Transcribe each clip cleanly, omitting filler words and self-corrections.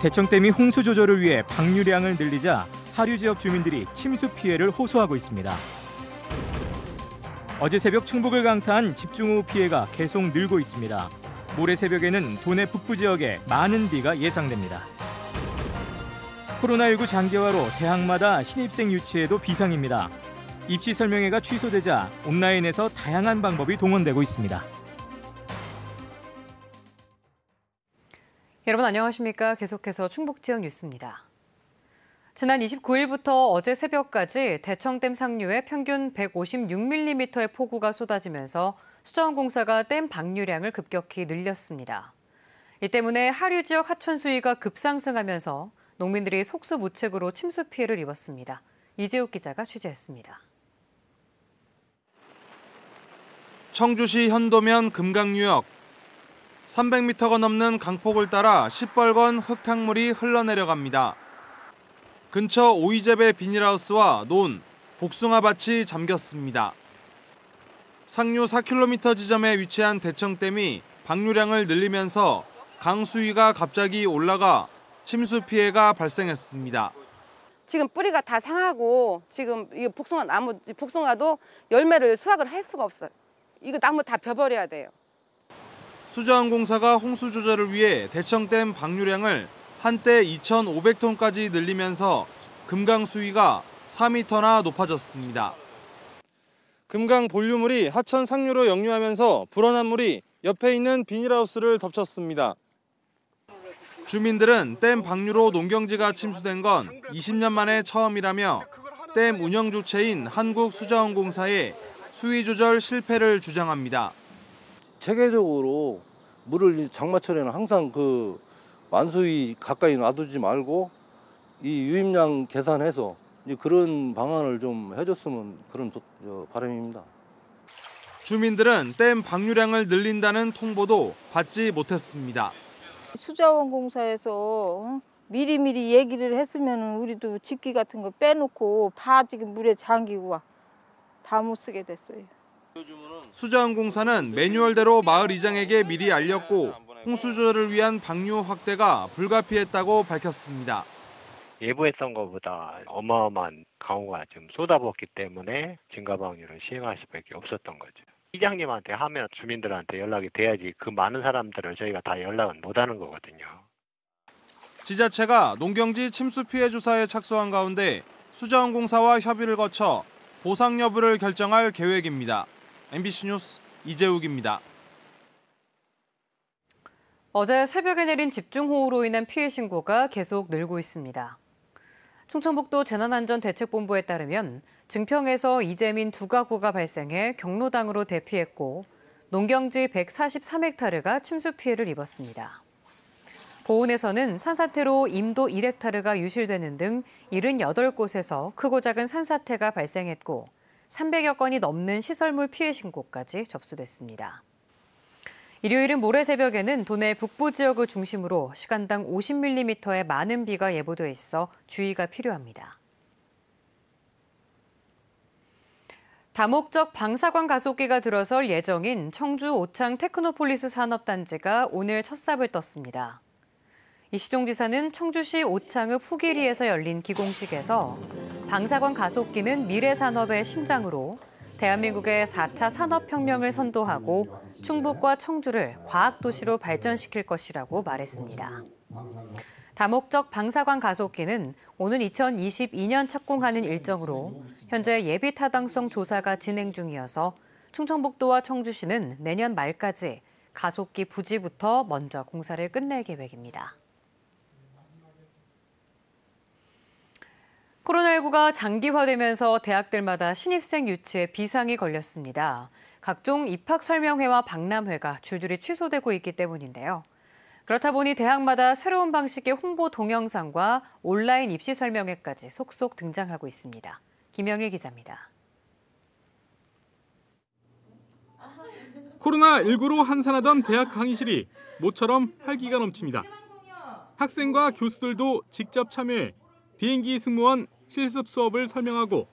대청댐이 홍수 조절을 위해 방류량을 늘리자 하류 지역 주민들이 침수 피해를 호소하고 있습니다. 어제 새벽 충북을 강타한 집중호우 피해가 계속 늘고 있습니다. 모레 새벽에는 도내 북부 지역에 많은 비가 예상됩니다. 코로나19 장기화로 대학마다 신입생 유치에도 비상입니다. 입시 설명회가 취소되자 온라인에서 다양한 방법이 동원되고 있습니다. 여러분 안녕하십니까? 계속해서 충북 지역 뉴스입니다. 지난 29일부터 어제 새벽까지 대청댐 상류에 평균 156mm의 폭우가 쏟아지면서 수자원공사가 댐 방류량을 급격히 늘렸습니다. 이 때문에 하류 지역 하천 수위가 급상승하면서 농민들이 속수무책으로 침수 피해를 입었습니다. 이재욱 기자가 취재했습니다. 청주시 현도면 금강유역. 300m가 넘는 강폭을 따라 시뻘건 흙탕물이 흘러내려갑니다. 근처 오이재배 비닐하우스와 논, 복숭아밭이 잠겼습니다. 상류 4km 지점에 위치한 대청댐이 방류량을 늘리면서 강 수위가 갑자기 올라가 침수 피해가 발생했습니다. 지금 뿌리가 다 상하고 지금 이 복숭아도 열매를 수확을 할 수가 없어요. 이거 나무 다 벼버려야 돼요. 수자원공사가 홍수 조절을 위해 대청댐 방류량을 한때 2,500톤까지 늘리면서 금강 수위가 4m나 높아졌습니다. 금강 본류물이 하천 상류로 역류하면서 불어난 물이 옆에 있는 비닐하우스를 덮쳤습니다. 주민들은 댐 방류로 농경지가 침수된 건 20년 만에 처음이라며 댐 운영 주체인 한국수자원공사의 수위 조절 실패를 주장합니다. 체계적으로 물을 장마철에는 항상 그 만수위 가까이 놔두지 말고 이 유입량 계산해서 그런 방안을 좀 해줬으면 그런 바람입니다. 주민들은 댐 방류량을 늘린다는 통보도 받지 못했습니다. 수자원공사에서 미리미리 얘기를 했으면 우리도 집기 같은 거 빼놓고 다 지금 물에 잠기고 다 못 쓰게 됐어요. 수자원공사는 매뉴얼대로 마을 이장에게 미리 알렸고 홍수 조절을 위한 방류 확대가 불가피했다고 밝혔습니다. 예보했던 것보다 어마어마한 강우가 좀 쏟아붓기 때문에 증가 방류를 시행할 수밖에 없었던 거죠. 이장님한테 하면 주민들한테 연락이 돼야지 그 많은 사람들을 저희가 다 연락은 못하는 거거든요. 지자체가 농경지 침수 피해 조사에 착수한 가운데 수자원공사와 협의를 거쳐 보상 여부를 결정할 계획입니다. MBC 뉴스 이재욱입니다. 어제 새벽에 내린 집중호우로 인한 피해 신고가 계속 늘고 있습니다. 충청북도 재난안전대책본부에 따르면 증평에서 이재민 2가구가 발생해 경로당으로 대피했고 농경지 143헥타르가 침수 피해를 입었습니다. 보은에서는 산사태로 임도 1헥타르가 유실되는 등 78곳에서 크고 작은 산사태가 발생했고 300여 건이 넘는 시설물 피해 신고까지 접수됐습니다. 일요일은 모레 새벽에는 도내 북부 지역을 중심으로 시간당 50mm의 많은 비가 예보돼 있어 주의가 필요합니다. 다목적 방사관 가속기가 들어설 예정인 청주 오창 테크노폴리스 산업단지가 오늘 첫 삽을 떴습니다. 이시종 지사는 청주시 오창읍 후기리에서 열린 기공식에서 방사관 가속기는 미래 산업의 심장으로 대한민국의 4차 산업혁명을 선도하고 충북과 청주를 과학도시로 발전시킬 것이라고 말했습니다. 다목적 방사관 가속기는 오는 2022년 착공하는 일정으로 현재 예비 타당성 조사가 진행 중이어서 충청북도와 청주시는 내년 말까지 가속기 부지부터 먼저 공사를 끝낼 계획입니다. 코로나19가 장기화되면서 대학들마다 신입생 유치에 비상이 걸렸습니다. 각종 입학 설명회와 박람회가 줄줄이 취소되고 있기 때문인데요. 그렇다 보니 대학마다 새로운 방식의 홍보 동영상과 온라인 입시 설명회까지 속속 등장하고 있습니다. 김영일 기자입니다. 코로나19로 한산하던 대학 강의실이 모처럼 활기가 넘칩니다. 학생과 교수들도 직접 참여해 비행기 승무원 실습 수업을 설명하고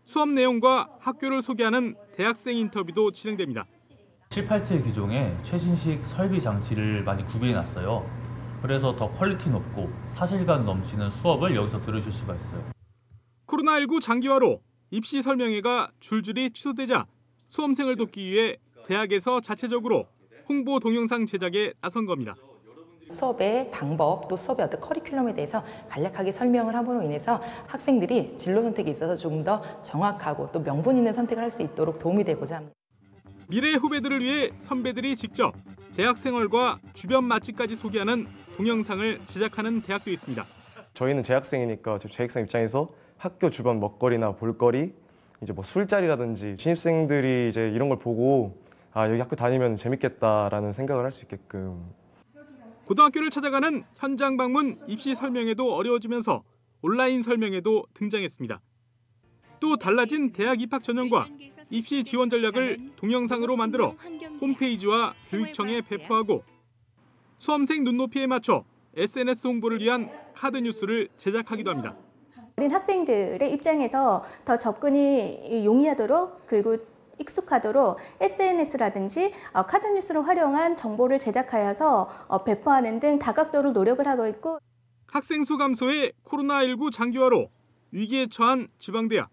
수업 내용과 학교를 소개하는 대학생 인터뷰도 진행됩니다. 787 기종에 최신식 설비 장치를 많이 구비해놨어요. 그래서 더 퀄리티 높고 사실감 넘치는 수업을 여기서 들으실 수가 있어요. 코로나19 장기화로 입시 설명회가 줄줄이 취소되자 수험생을 돕기 위해 대학에서 자체적으로 홍보 동영상 제작에 나선 겁니다. 수업의 방법, 또 수업의 어떤 커리큘럼에 대해서 간략하게 설명을 함으로 인해서 학생들이 진로 선택에 있어서 조금 더 정확하고 또 명분 있는 선택을 할 수 있도록 도움이 되고자 합니다. 미래 후배들을 위해 선배들이 직접 대학 생활과 주변 맛집까지 소개하는 동영상을 제작하는 대학도 있습니다. 저희는 재학생이니까 재학생 입장에서 학교 주변 먹거리나 볼거리, 이제 뭐 술자리라든지 신입생들이 이제 이런 걸 보고 아, 여기 학교 다니면 재밌겠다라는 생각을 할 수 있게끔. 고등학교를 찾아가는 현장 방문 입시 설명회도 어려워지면서 온라인 설명회도 등장했습니다. 또 달라진 대학 입학 전형과 입시 지원 전략을 동영상으로 만들어 홈페이지와 교육청에 배포하고 수험생 눈높이에 맞춰 SNS 홍보를 위한 카드 뉴스를 제작하기도 합니다. 어린 학생들의 입장에서 더 접근이 용이하도록 그리고 익숙하도록 SNS라든지 카드 뉴스를 활용한 정보를 제작하여서 배포하는 등 다각도로 노력을 하고 있고 학생 수 감소에 코로나19 장기화로 위기에 처한 지방대학.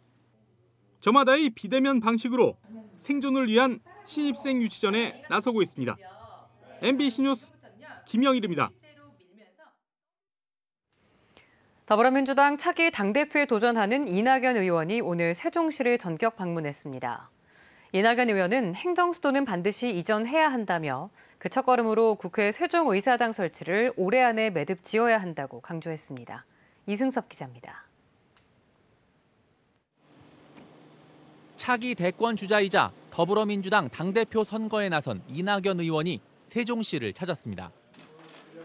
저마다의 비대면 방식으로 생존을 위한 신입생 유치전에 나서고 있습니다. MBC 뉴스 김영일입니다. 더불어민주당 차기 당대표에 도전하는 이낙연 의원이 오늘 세종시를 전격 방문했습니다. 이낙연 의원은 행정수도는 반드시 이전해야 한다며 그 첫걸음으로 국회 세종의사당 설치를 올해 안에 매듭 지어야 한다고 강조했습니다. 이승섭 기자입니다. 차기 대권 주자이자 더불어민주당 당대표 선거에 나선 이낙연 의원이 세종시를 찾았습니다.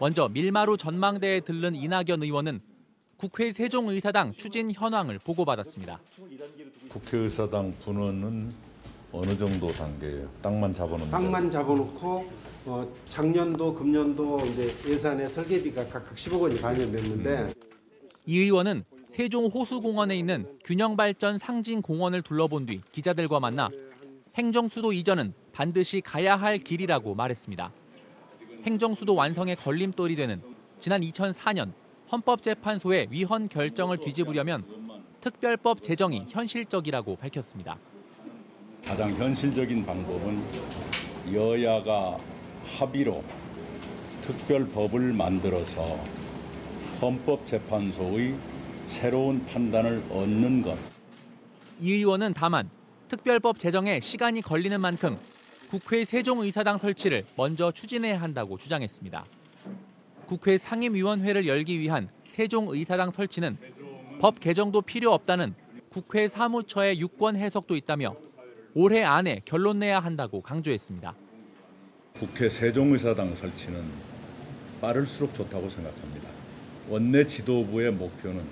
먼저 밀마루 전망대에 들른 이낙연 의원은 국회 세종의사당 추진 현황을 보고받았습니다. 국회의사당 분원은 어느 정도 단계예요? 땅만 잡아놓는 땅만 잡아놓고 작년도 금년도 이제 예산에 설계비가 각각 10억 원이 반영됐는데 이 의원은 세종 호수공원에 있는 균형발전 상징공원을 둘러본 뒤 기자들과 만나 행정수도 이전은 반드시 가야 할 길이라고 말했습니다. 행정수도 완성의 걸림돌이 되는 지난 2004년 헌법재판소의 위헌 결정을 뒤집으려면 특별법 제정이 현실적이라고 밝혔습니다. 가장 현실적인 방법은 여야가 합의로 특별법을 만들어서 헌법재판소의 새로운 판단을 얻는 것. 이 의원은 다만 특별법 제정에 시간이 걸리는 만큼 국회 세종의사당 설치를 먼저 추진해야 한다고 주장했습니다. 국회 상임위원회를 열기 위한 세종의사당 설치는 법 개정도 필요 없다는 국회 사무처의 유권 해석도 있다며 올해 안에 결론 내야 한다고 강조했습니다. 국회 세종의사당 설치는 빠를수록 좋다고 생각합니다. 원내 지도부의 목표는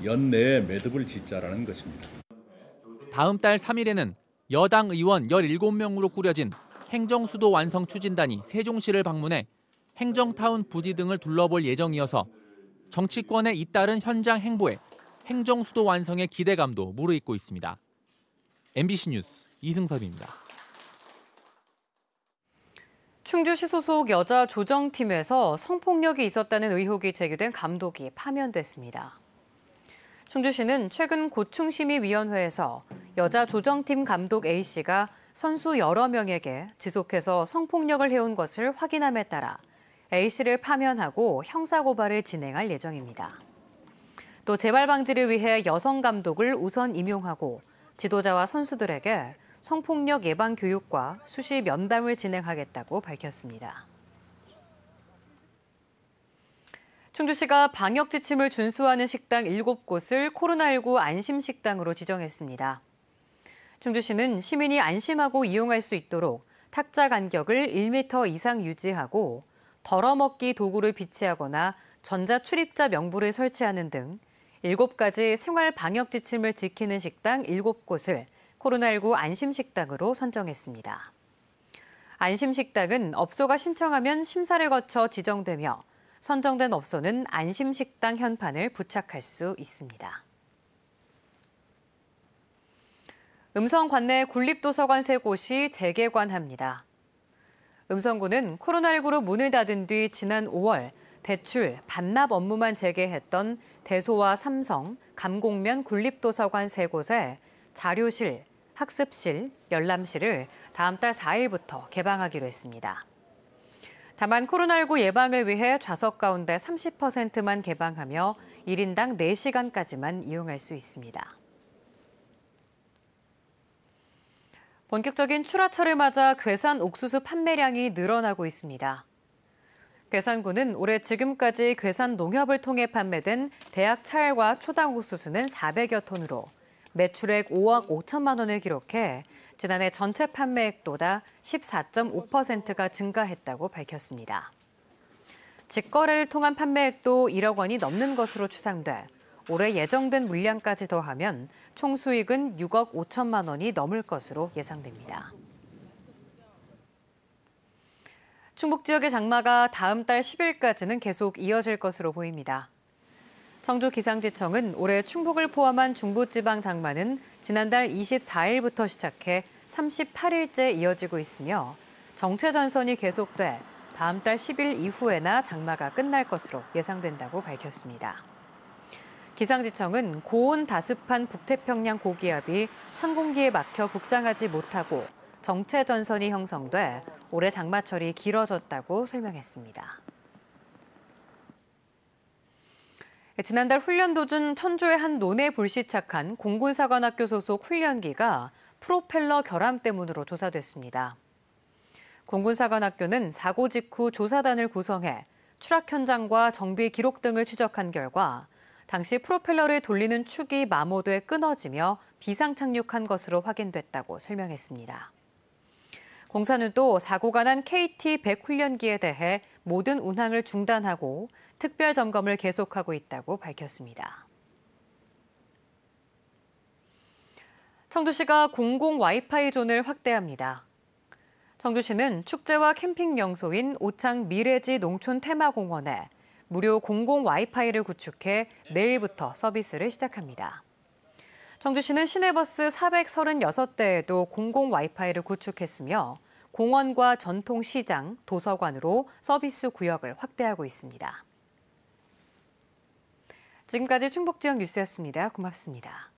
연내에 매듭을 짓자라는 것입니다. 다음 달 3일에는 여당 의원 17명으로 꾸려진 행정수도 완성 추진단이 세종시를 방문해 행정타운 부지 등을 둘러볼 예정이어서 정치권의 잇따른 현장 행보에 행정수도 완성의 기대감도 무르익고 있습니다. MBC 뉴스 이승섭입니다. 충주시 소속 여자 조정팀에서 성폭력이 있었다는 의혹이 제기된 감독이 파면됐습니다. 충주시는 최근 고충심의위원회에서 여자 조정팀 감독 A씨가 선수 여러 명에게 지속해서 성폭력을 해온 것을 확인함에 따라 A씨를 파면하고 형사고발을 진행할 예정입니다. 또 재발 방지를 위해 여성 감독을 우선 임용하고 지도자와 선수들에게 성폭력 예방 교육과 수시 면담을 진행하겠다고 밝혔습니다. 충주시가 방역 지침을 준수하는 식당 7곳을 코로나19 안심식당으로 지정했습니다. 충주시는 시민이 안심하고 이용할 수 있도록 탁자 간격을 1m 이상 유지하고 덜어먹기 도구를 비치하거나 전자출입자 명부를 설치하는 등 7가지 생활 방역 지침을 지키는 식당 7곳을 코로나19 안심식당으로 선정했습니다. 안심식당은 업소가 신청하면 심사를 거쳐 지정되며 선정된 업소는 안심식당 현판을 부착할 수 있습니다. 음성 관내 군립도서관 3곳이 재개관합니다. 음성군은 코로나19로 문을 닫은 뒤 지난 5월 대출, 반납 업무만 재개했던 대소와 삼성, 감곡면 군립도서관 3곳에 자료실, 학습실, 열람실을 다음 달 4일부터 개방하기로 했습니다. 다만 코로나19 예방을 위해 좌석 가운데 30%만 개방하며 1인당 4시간까지만 이용할 수 있습니다. 본격적인 출하철을 맞아 괴산 옥수수 판매량이 늘어나고 있습니다. 괴산군은 올해 지금까지 괴산 농협을 통해 판매된 대학 찰과 초당 옥수수는 400여 톤으로 매출액 5억 5천만 원을 기록해 지난해 전체 판매액보다 14.5%가 증가했다고 밝혔습니다. 직거래를 통한 판매액도 1억 원이 넘는 것으로 추상돼 올해 예정된 물량까지 더하면 총 수익은 6억 5천만 원이 넘을 것으로 예상됩니다. 충북 지역의 장마가 다음 달 10일까지는 계속 이어질 것으로 보입니다. 청주기상지청은 올해 충북을 포함한 중부지방 장마는 지난달 24일부터 시작해 38일째 이어지고 있으며 정체전선이 계속돼 다음 달 10일 이후에나 장마가 끝날 것으로 예상된다고 밝혔습니다. 기상지청은 고온 다습한 북태평양 고기압이 찬 공기에 막혀 북상하지 못하고 정체전선이 형성돼 올해 장마철이 길어졌다고 설명했습니다. 지난달 훈련 도중 천주의 한 논에 불시착한 공군사관학교 소속 훈련기가 프로펠러 결함 때문으로 조사됐습니다. 공군사관학교는 사고 직후 조사단을 구성해 추락 현장과 정비 기록 등을 추적한 결과 당시 프로펠러를 돌리는 축이 마모돼 끊어지며 비상 착륙한 것으로 확인됐다고 설명했습니다. 공사는 또 사고가 난 KT-100 훈련기에 대해 모든 운항을 중단하고 특별 점검을 계속하고 있다고 밝혔습니다. 청주시가 공공 와이파이 존을 확대합니다. 청주시는 축제와 캠핑 명소인 오창 미래지 농촌 테마공원에 무료 공공 와이파이를 구축해 내일부터 서비스를 시작합니다. 청주시는 시내버스 436대에도 공공 와이파이를 구축했으며 공원과 전통시장, 도서관으로 서비스 구역을 확대하고 있습니다. 지금까지 충북 지역 뉴스였습니다. 고맙습니다.